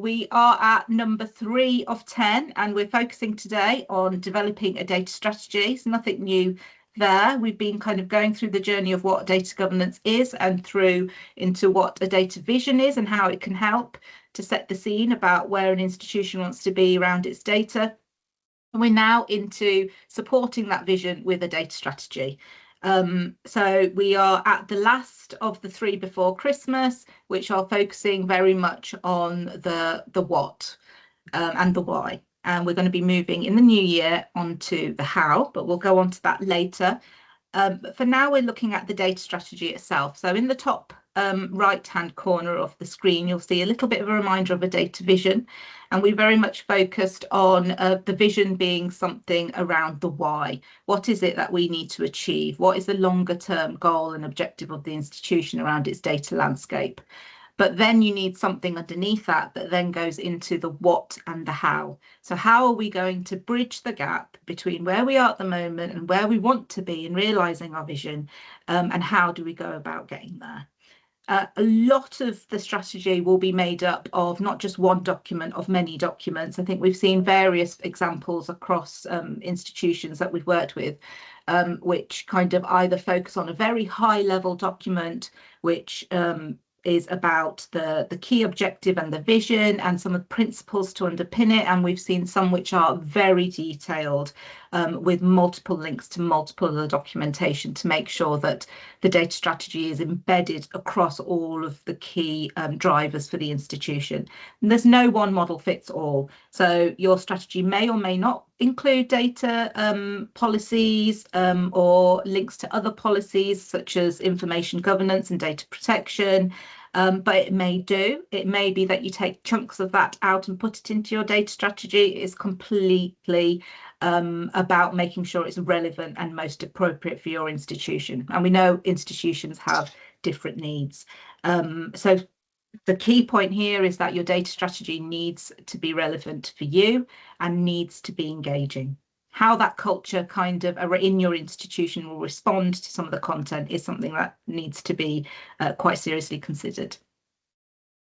We are at number 3 of 10, and we're focusing today on developing a data strategy. It's nothing new there. We've been kind of going through the journey of what data governance is and through into what a data vision is and how it can help to set the scene about where an institution wants to be around its data. And we're now into supporting that vision with a data strategy. So we are at the last of the 3 before Christmas, which are focusing very much on the what and the why. And we're going to be moving in the new year onto the how, but we'll go on to that later. But for now, we're looking at the data strategy itself. So in the top right-hand corner of the screen, you'll see a little bit of a reminder of a data vision. And we very much focused on the vision being something around the why. What is it that we need to achieve? What is the longer term goal and objective of the institution around its data landscape? But then you need something underneath that then goes into the what and the how. So how are we going to bridge the gap between where we are at the moment and where we want to be in realizing our vision, and how do we go about getting there? A lot of the strategy will be made up of not just one document, of many documents. I think we've seen various examples across institutions that we've worked with, which kind of either focus on a very high level document, which is about the key objective and the vision and some of the principles to underpin it. And we've seen some which are very detailed, with multiple links to multiple of the documentation to make sure that the data strategy is embedded across all of the key drivers for the institution. And there's no one model fits all. So your strategy may or may not include data policies or links to other policies such as information governance and data protection. But it may be that you take chunks of that out and put it into your data strategy. It's completely about making sure it's relevant and most appropriate for your institution. And we know institutions have different needs. So the key point here is that your data strategy needs to be relevant for you and needs to be engaging. How that culture kind of in your institution will respond to some of the content is something that needs to be quite seriously considered.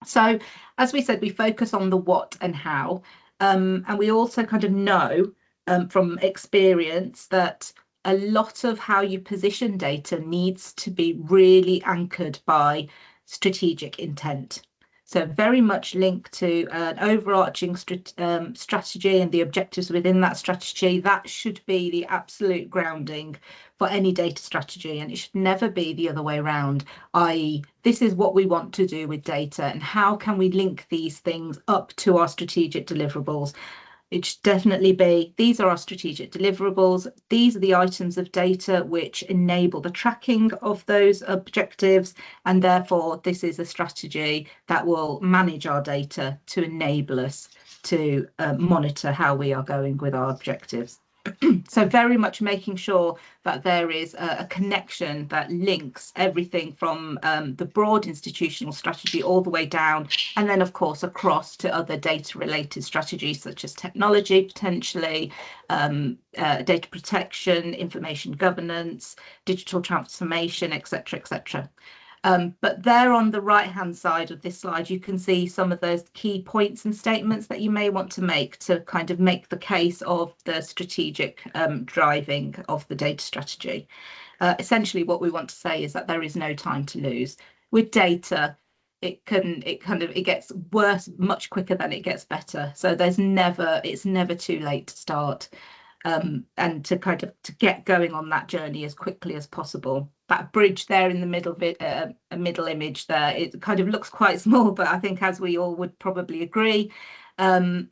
So as we said, we focus on the what and how, and we also kind of know from experience that a lot of how you position data needs to be really anchored by strategic intent. So very much linked to an overarching strategy and the objectives within that strategy. That should be the absolute grounding for any data strategy, and it should never be the other way around, i.e. this is what we want to do with data and how can we link these things up to our strategic deliverables. It should definitely be, these are our strategic deliverables. These are the items of data which enable the tracking of those objectives. And therefore, this is a strategy that will manage our data to enable us to monitor how we are going with our objectives. So very much making sure that there is a connection that links everything from the broad institutional strategy all the way down, and then of course across to other data related strategies such as technology, potentially data protection, information governance, digital transformation, etc., etc. But there on the right hand side of this slide, you can see some of those key points and statements that you may want to make to kind of make the case of the strategic driving of the data strategy. Essentially, what we want to say is that there is no time to lose. With data, it gets worse much quicker than it gets better. So it's never too late to start. And to get going on that journey as quickly as possible. That bridge there in the middle bit, a middle image there, it kind of looks quite small, but I think as we all would probably agree,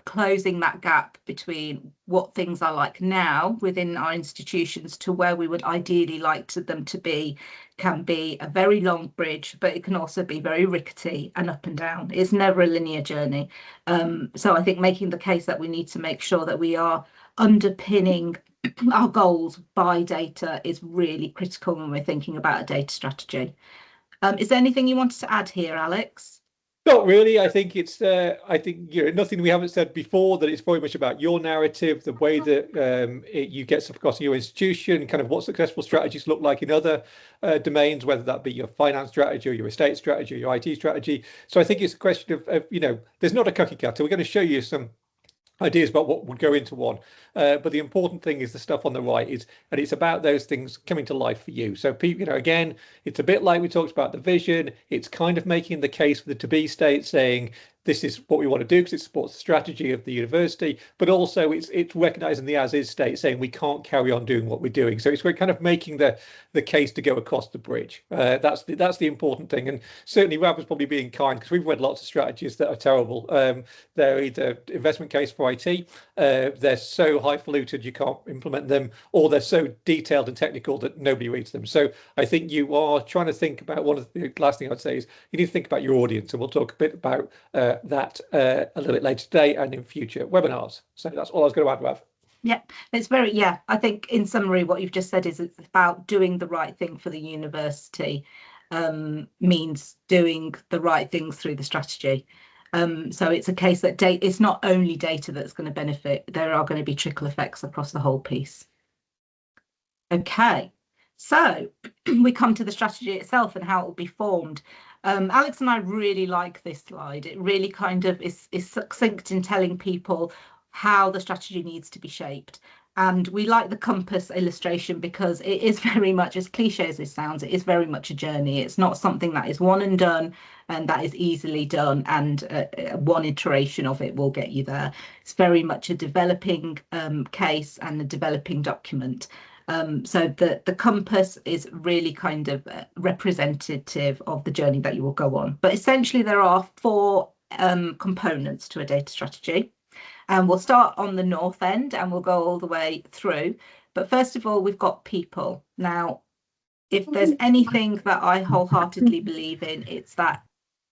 closing that gap between what things are like now within our institutions to where we would ideally like them to be can be a very long bridge, but it can also be very rickety and up and down. It's never a linear journey. So I think making the case that we need to make sure that we are underpinning our goals by data is really critical when we're thinking about a data strategy. Is there anything you wanted to add here, Alex? Not really. I think it's. I think nothing we haven't said before. That it's very much about your narrative, the way that you get stuff across in your institution, kind of what successful strategies look like in other domains, whether that be your finance strategy or your estate strategy or your IT strategy. So I think it's a question of there's not a cookie cutter. We're going to show you some ideas about what would go into one, but the important thing is the stuff on the right and it's about those things coming to life for you. So people, again, it's a bit like we talked about the vision. It's kind of making the case for the to be state, saying this is what we want to do because it supports the strategy of the university, but also it's recognizing the as is state, saying we can't carry on doing what we're doing. So we're kind of making the case to go across the bridge. That's the important thing. And certainly Rab was probably being kind, because we've read lots of strategies that are terrible. They're either investment case for IT, they're so highfalutin you can't implement them, or they're so detailed and technical that nobody reads them. So I think you are trying to think about, one of the last thing I'd say is you need to think about your audience, and we'll talk a bit about that a little bit later today and in future webinars. So that's all I was going to add, Rav. Yeah, it's very, yeah, I think in summary, what you've just said is it's about doing the right thing for the university, means doing the right things through the strategy. So it's a case that it's not only data that's going to benefit, there are going to be trickle effects across the whole piece. Okay, so we come to the strategy itself and how it will be formed. Alex and I really like this slide. It really kind of is succinct in telling people how the strategy needs to be shaped. And we like the compass illustration because it is very much, as cliche as it sounds, it is very much a journey. It's not something that is one and done and that is easily done, and one iteration of it will get you there. It's very much a developing case and a developing document. So the compass is really kind of representative of the journey that you will go on. But essentially, there are four components to a data strategy. And we'll start on the north end and we'll go all the way through. But first of all, we've got people. Now, if there's anything that I wholeheartedly believe in, it's that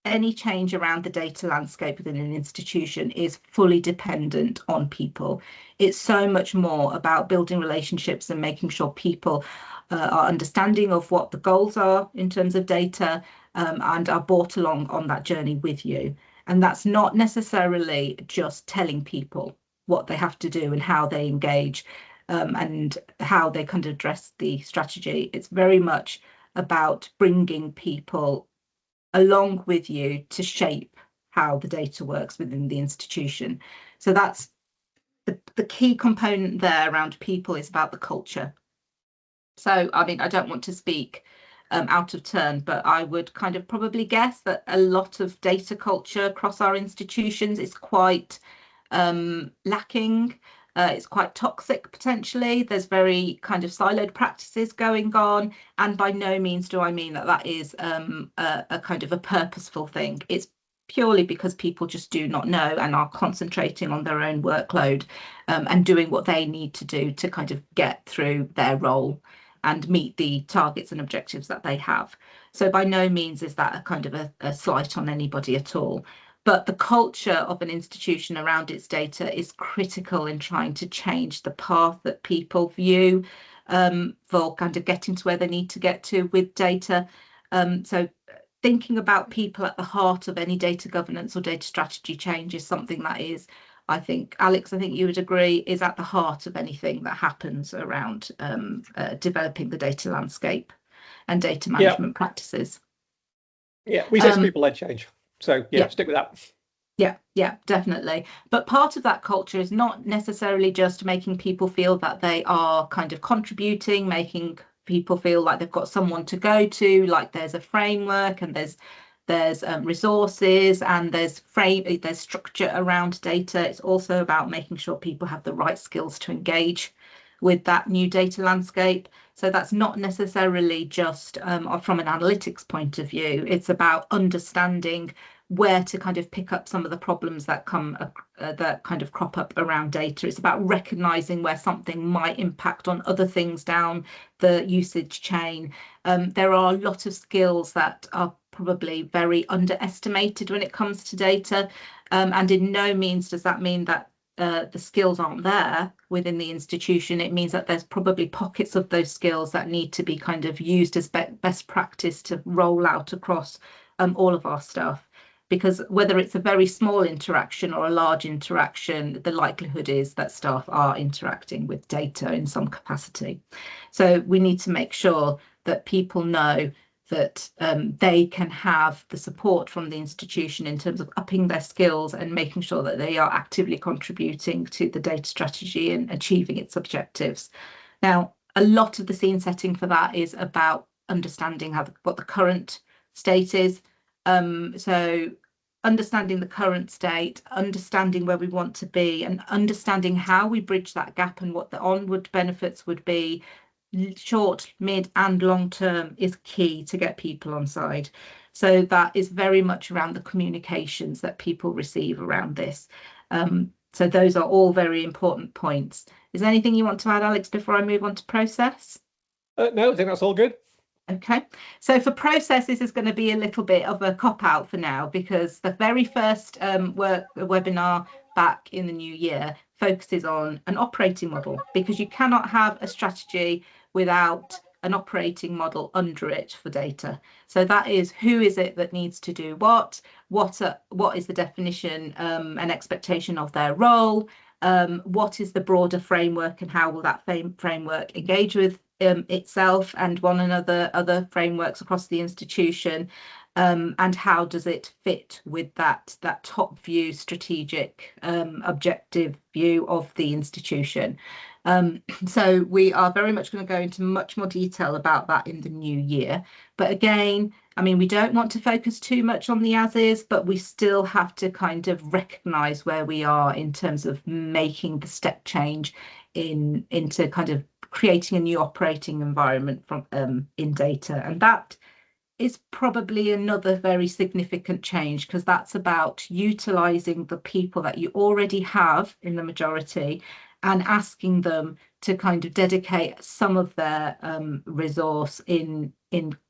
any change around the data landscape within an institution is fully dependent on people. It's so much more about building relationships and making sure people are understanding of what the goals are in terms of data, and are brought along on that journey with you. And that's not necessarily just telling people what they have to do and how they engage, and how they kind of address the strategy. It's very much about bringing people along with you to shape how the data works within the institution. So that's the key component there around people, is about the culture. So, I mean, I don't want to speak out of turn, but I would kind of probably guess that a lot of data culture across our institutions is quite lacking. It's quite toxic potentially. There's very kind of siloed practices going on, and by no means do I mean that that is a kind of a purposeful thing. It's purely because people just do not know and are concentrating on their own workload, and doing what they need to do to kind of get through their role and meet the targets and objectives that they have. So by no means is that a kind of a slight on anybody at all. But the culture of an institution around its data is critical in trying to change the path that people view, for kind of getting to where they need to get to with data. So thinking about people at the heart of any data governance or data strategy change is something that is, I think, Alex, I think you would agree, is at the heart of anything that happens around developing the data landscape and data management practices. Yeah, we say people-led change. So yeah, stick with that. Yeah, definitely. But part of that culture is not necessarily just making people feel that they are kind of contributing, making people feel like they've got someone to go to, like there's a framework and there's resources and there's structure around data. It's also about making sure people have the right skills to engage with that new data landscape. So that's not necessarily just from an analytics point of view. It's about understanding where to kind of pick up some of the problems that that kind of crop up around data. It's about recognizing where something might impact on other things down the usage chain. There are a lot of skills that are probably very underestimated when it comes to data, and in no means does that mean that the skills aren't there within the institution. It means that there's probably pockets of those skills that need to be kind of used as best practice to roll out across all of our stuff. because whether it's a very small interaction or a large interaction, the likelihood is that staff are interacting with data in some capacity. So we need to make sure that people know that they can have the support from the institution in terms of upping their skills and making sure that they are actively contributing to the data strategy and achieving its objectives. Now, a lot of the scene setting for that is about understanding what the current state is. So understanding the current state, understanding where we want to be, and understanding how we bridge that gap and what the onward benefits would be, short, mid, and long term, is key to get people on side. So that is very much around the communications that people receive around this. So those are all very important points. Is there anything you want to add, Alex, before I move on to process? No, I think that's all good. Okay, so for process, this is going to be a little bit of a cop-out for now, because the very first webinar back in the new year focuses on an operating model, because you cannot have a strategy without an operating model under it for data. So that is, who is it that needs to do what is the definition and expectation of their role, what is the broader framework, and how will that framework engage with itself and one another, other frameworks across the institution, and how does it fit with that top view, strategic objective view of the institution. So we are very much going to go into much more detail about that in the new year. But again, I mean, we don't want to focus too much on the as is, but we still have to kind of recognize where we are in terms of making the step change into kind of creating a new operating environment from in data. And that is probably another very significant change, because that's about utilizing the people that you already have in the majority and asking them to kind of dedicate some of their resource in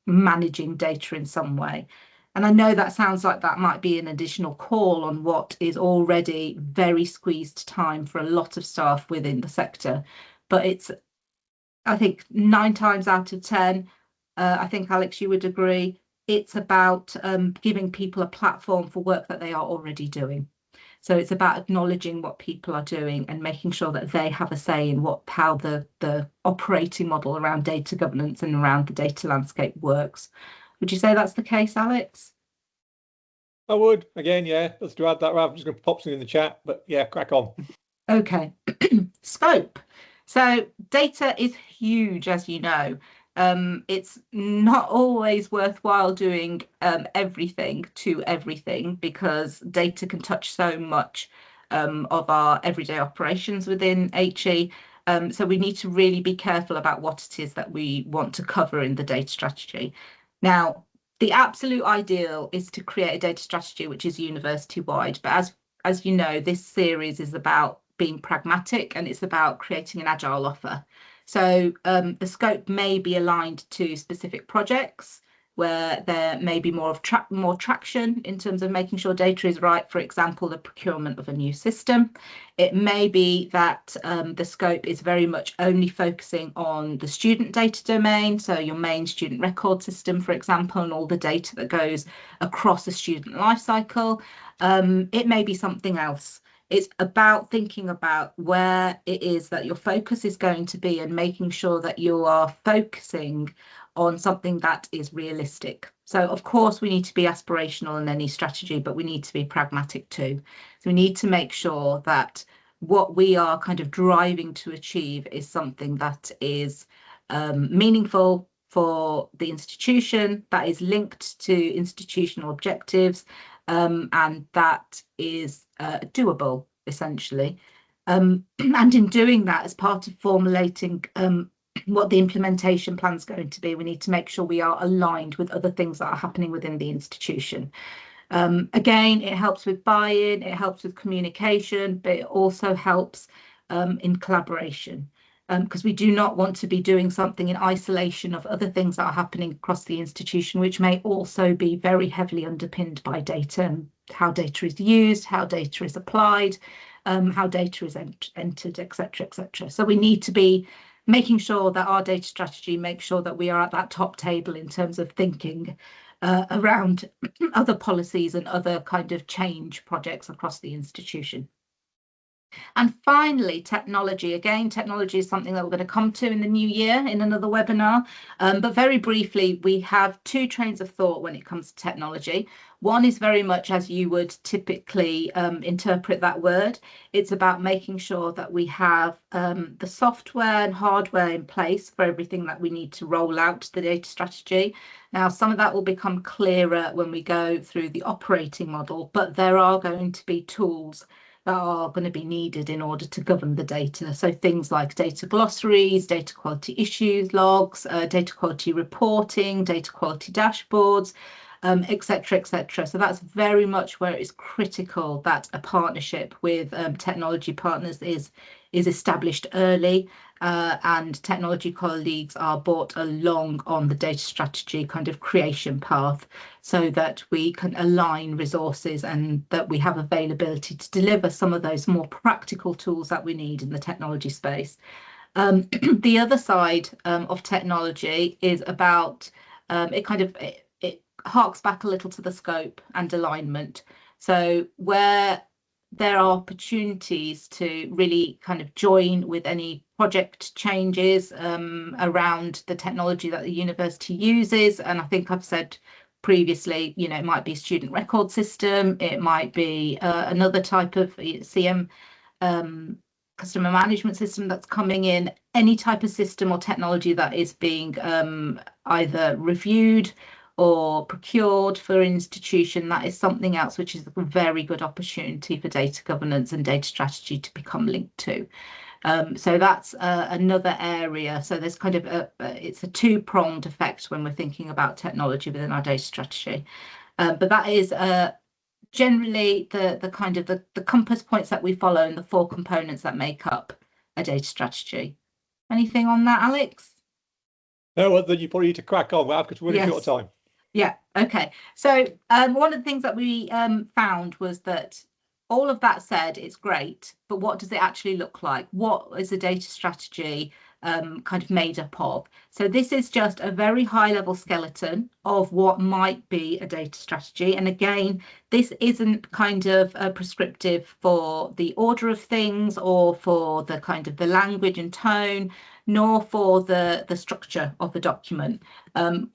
managing data in some way. And I know that sounds like that might be an additional call on what is already very squeezed time for a lot of staff within the sector, but it's, I think 9 times out of 10, I think, Alex, you would agree, it's about giving people a platform for work that they are already doing. So it's about acknowledging what people are doing and making sure that they have a say in how the operating model around data governance and around the data landscape works. Would you say that's the case, Alex? I would. Again, yeah, let's do add that. I'm just going to pop something in the chat, but yeah, crack on. Okay. Scope. So data is huge, as you know. It's not always worthwhile doing everything to everything, because data can touch so much of our everyday operations within HE. So we need to really be careful about what it is that we want to cover in the data strategy. Now, the absolute ideal is to create a data strategy which is university-wide, but as you know, this series is about being pragmatic, and it's about creating an agile offer. So the scope may be aligned to specific projects where there may be more traction in terms of making sure data is right, for example, the procurement of a new system. It may be that the scope is very much only focusing on the student data domain, so your main student record system, for example, and all the data that goes across a student lifecycle. It may be something else. It's about thinking about where it is that your focus is going to be and making sure that you are focusing on something that is realistic. So of course we need to be aspirational in any strategy, but we need to be pragmatic too. So we need to make sure that what we are kind of driving to achieve is something that is meaningful for the institution, that is linked to institutional objectives, and that is doable, essentially. And in doing that, as part of formulating what the implementation plan is going to be, we need to make sure we are aligned with other things that are happening within the institution. Again, it helps with buy-in, it helps with communication, but it also helps in collaboration, because we do not want to be doing something in isolation of other things that are happening across the institution, which may also be very heavily underpinned by data and how data is used, how data is applied, how data is entered, etc., etc. So we need to be making sure that our data strategy makes sure that we are at that top table in terms of thinking around other policies and other kind of change projects across the institution. And finally, technology. Again, technology is something that we're going to come to in the new year in another webinar. But very briefly, we have two trains of thought when it comes to technology. One is very much as you would typically interpret that word. It's about making sure that we have the software and hardware in place for everything that we need to roll out the data strategy. Now, some of that will become clearer when we go through the operating model, but there are going to be tools that are going to be needed in order to govern the data. So things like data glossaries, data quality issues logs, data quality reporting, data quality dashboards, etc., etc. So that's very much where it's critical that a partnership with technology partners is established early, and technology colleagues are brought along on the data strategy kind of creation path, so that we can align resources and that we have availability to deliver some of those more practical tools that we need in the technology space. The other side of technology is about it harks back a little to the scope and alignment. So where there are opportunities to really kind of join with any project changes around the technology that the university uses. And I think I've said previously, you know, it might be a student record system, it might be another type of CM customer management system that's coming in, any type of system or technology that is being either reviewed or procured for an institution, that is something else which is a very good opportunity for data governance and data strategy to become linked to. So that's another area. So there's kind of it's a two-pronged effect when we're thinking about technology within our data strategy. But that is generally the kind of the compass points that we follow and the four components that make up a data strategy. Anything on that, Alex? No, other than you probably need to crack on. Because we're running short of time. Yeah, okay. So one of the things that we found was that all of that said, it's great, but what does it actually look like? What is a data strategy kind of made up of? So this is just a very high level skeleton of what might be a data strategy. And again, this isn't kind of prescriptive for the order of things or for the kind of the language and tone, nor for the structure of the document.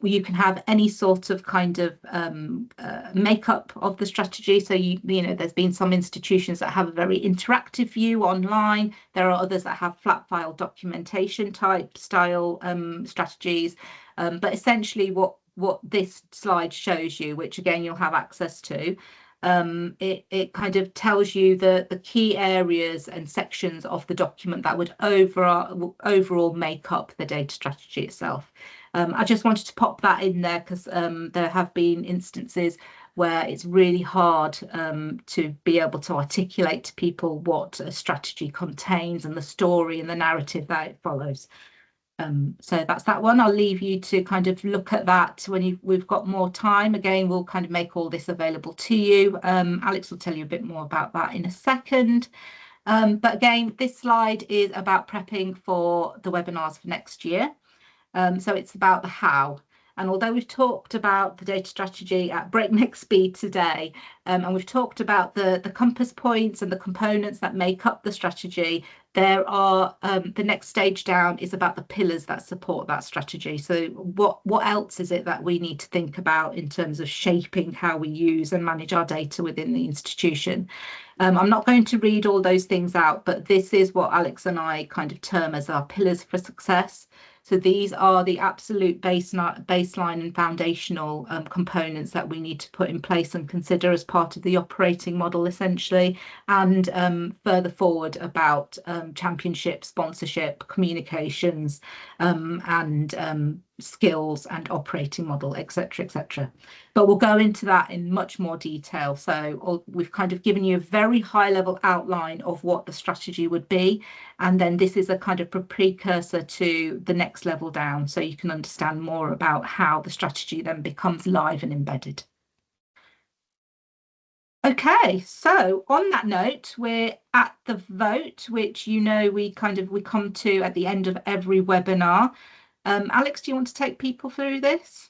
You can have any sort of kind of makeup of the strategy. So you know, there's been some institutions that have a very interactive view online. There are others that have flat file documentation type style strategies. But essentially what this slide shows you, which again you'll have access to, it kind of tells you the key areas and sections of the document that would overall make up the data strategy itself. I just wanted to pop that in there because there have been instances where it's really hard to be able to articulate to people what a strategy contains and the story and the narrative that it follows. So that's that one. I'll leave you to kind of look at that when we've got more time. Again, we'll kind of make all this available to you. Alex will tell you a bit more about that in a second. But again, this slide is about prepping for the webinars for next year. So it's about the how. And although we've talked about the data strategy at breakneck speed today, and we've talked about the compass points and the components that make up the strategy, there are the next stage down is about the pillars that support that strategy. So what else is it that we need to think about in terms of shaping how we use and manage our data within the institution? I'm not going to read all those things out, but this is what Alex and I kind of term as our pillars for success. So these are the absolute baseline and foundational components that we need to put in place and consider as part of the operating model, essentially, and further forward about championship, sponsorship, communications, and skills and operating model, etc., etc. But we'll go into that in much more detail. So we've kind of given you a very high level outline of what the strategy would be. And then this is a kind of precursor to the next level down, so you can understand more about how the strategy then becomes live and embedded. Okay, so on that note, we're at the vote, which you know we come to at the end of every webinar. Alex, do you want to take people through this?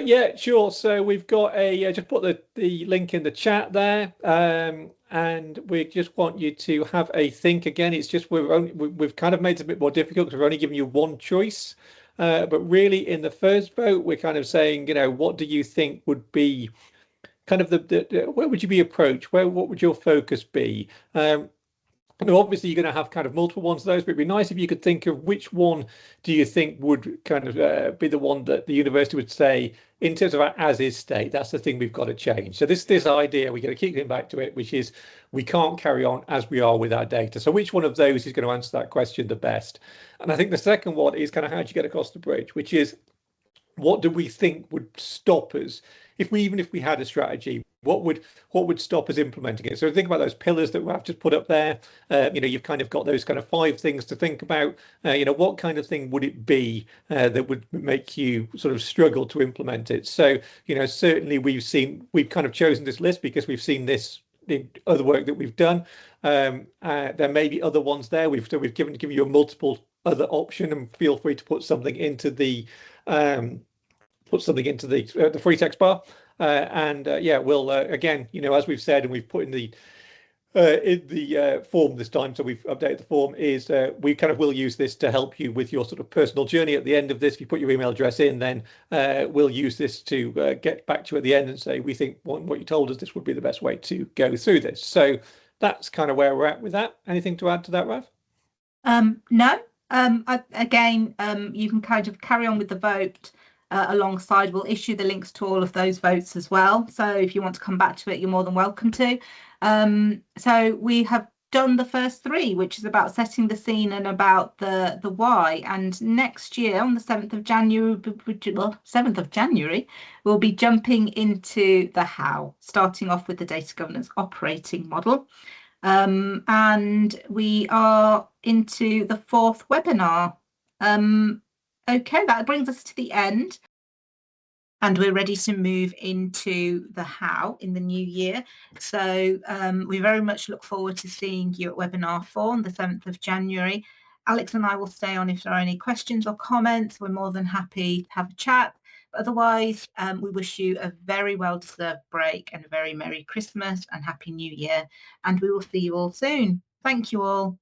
Yeah, sure. So we've got just put the link in the chat there, and we just want you to have a think again. It's just we've kind of made it a bit more difficult because we're only giving you one choice. But really, in the first vote, we're kind of saying, what do you think would be kind of where would you be approached? What would your focus be? And obviously, you're going to have kind of multiple ones of those, but it'd be nice if you could think of which one do you think would kind of be the one that the university would say, in terms of our as is state, that's the thing we've got to change. So this idea, we're going to keep getting back to it, which is we can't carry on as we are with our data. So which one of those is going to answer that question the best? And I think the second one is kind of how do you get across the bridge, which is what do we think would stop us even if we had a strategy? What would stop us implementing it? So think about those pillars that I've just put up there. You've kind of got those kind of 5 things to think about. What kind of thing would it be that would make you sort of struggle to implement it? So certainly we've kind of chosen this list because we've seen this in other work that we've done. There may be other ones there. We've given you a multiple other option, and feel free to put something into the the free text bar. Yeah, we'll again, as we've said, and we've put in the form this time, so we've updated the form, is we kind of will use this to help you with your sort of personal journey at the end of this. If you put your email address in, then we'll use this to get back to you at the end and say, we think what you told us, this would be the best way to go through this. So that's kind of where we're at with that. Anything to add to that, Rav? No. Again, you can kind of carry on with the vote alongside. We'll issue the links to all of those votes as well. So if you want to come back to it, you're more than welcome to. So we have done the first 3, which is about setting the scene and about the why. And next year, on the 7th of January, well, 7th of January, we'll be jumping into the how, starting off with the data governance operating model. And we are into the 4th webinar. Okay, that brings us to the end. And we're ready to move into the how in the new year. So we very much look forward to seeing you at webinar 4 on the 7th of January. Alex and I will stay on if there are any questions or comments. We're more than happy to have a chat. But otherwise, we wish you a very well-deserved break and a very Merry Christmas and Happy New Year. And we will see you all soon. Thank you all.